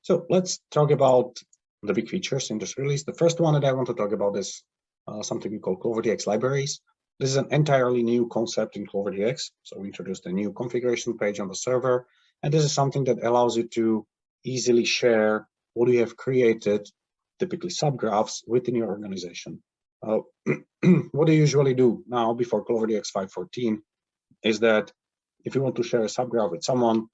So let's talk about the big features in this release. The first one that I want to talk about is something we call CloverDX Libraries. This is an entirely new concept in CloverDX. So we introduced a new configuration page on the server, and this is something that allows you to easily share what you have created, typically subgraphs, within your organization. What do you usually do now before CloverDX 5.14 is that if you want to share a subgraph with someone,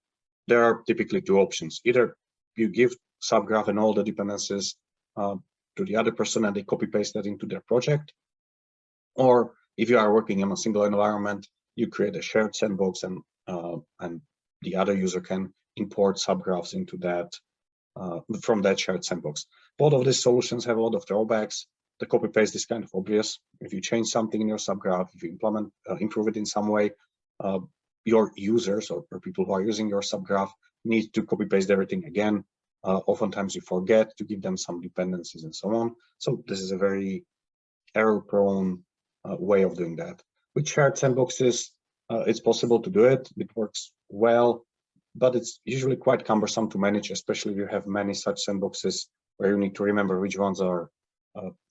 there are typically two options. Either you give subgraph and all the dependencies to the other person and they copy paste that into their project, or if you are working in a single environment, you create a shared sandbox and the other user can import subgraphs into that from that shared sandbox. Both of these solutions have a lot of drawbacks. The copy paste is kind of obvious. If you change something in your subgraph, if you improve it in some way, your users or people who are using your subgraph need to copy paste everything again. Oftentimes you forget to give them some dependencies and so on. So this is a very error-prone way of doing that. With shared sandboxes, it's possible to do it. It works well, but it's usually quite cumbersome to manage, especially if you have many such sandboxes where you need to remember which ones are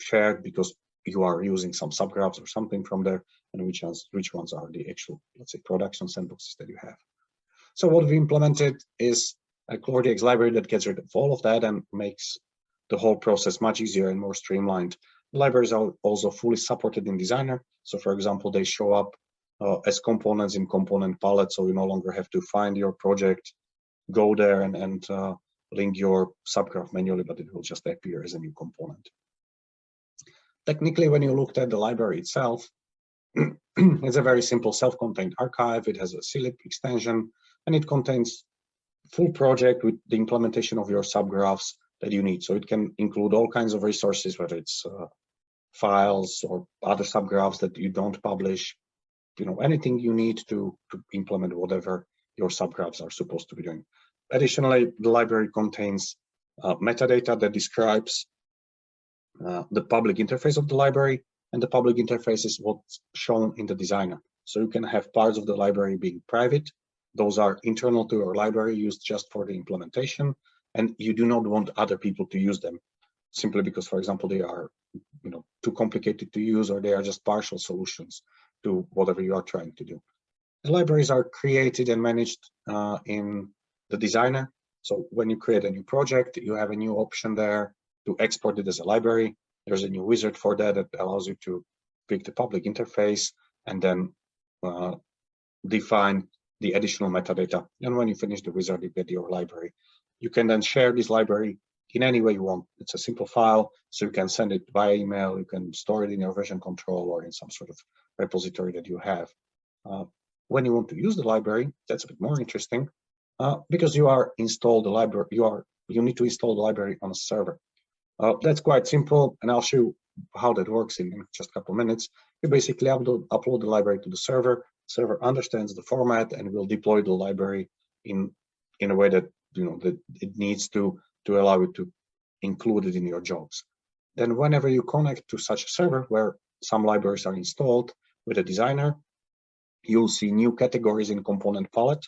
shared because you are using some subgraphs or something from there, and which ones are the actual, let's say, production sandboxes that you have. So what we implemented is a CloverDX library that gets rid of all of that and makes the whole process much easier and more streamlined. The libraries are also fully supported in Designer. So for example, they show up as components in component palette, so you no longer have to find your project, go there and link your subgraph manually, but it will just appear as a new component. Technically, when you looked at the library itself, it's a very simple self-contained archive. It has a CLib extension, and it contains full project with the implementation of your subgraphs that you need. So it can include all kinds of resources, whether it's files or other subgraphs that you don't publish, anything you need to implement whatever your subgraphs are supposed to be doing. Additionally, the library contains metadata that describes the public interface of the library, and the public interface is what's shown in the designer. So you can have parts of the library being private. Those are internal to your library, used just for the implementation, and you do not want other people to use them simply because, for example, they are too complicated to use, or they are just partial solutions to whatever you are trying to do. The libraries are created and managed in the designer. So when you create a new project, you have a new option there to export it as a library. There's a new wizard for that allows you to pick the public interface and then define the additional metadata. And when you finish the wizard, you get your library. You can then share this library in any way you want. It's a simple file, so you can send it via email, you can store it in your version control or in some sort of repository that you have. When you want to use the library, that's a bit more interesting because you need to install the library on a server. That's quite simple, and I'll show you how that works in just a couple of minutes. You basically upload the library to the server. Server understands the format and will deploy the library in a way that that it needs to allow you to include it in your jobs. Then whenever you connect to such a server where some libraries are installed with a designer, you'll see new categories in component palette.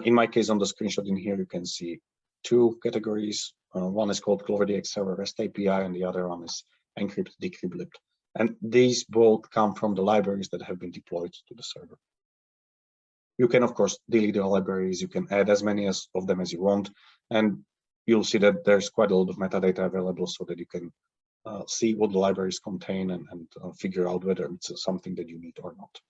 In my case, on the screenshot in here, you can see two categories. One is called CloverDX Server REST API, and the other one is encrypt decrypt lib. And these both come from the libraries that have been deployed to the server. You can, of course, delete the libraries. You can add as many of them as you want, and you'll see that there's quite a lot of metadata available so that you can see what the libraries contain and figure out whether it's something that you need or not.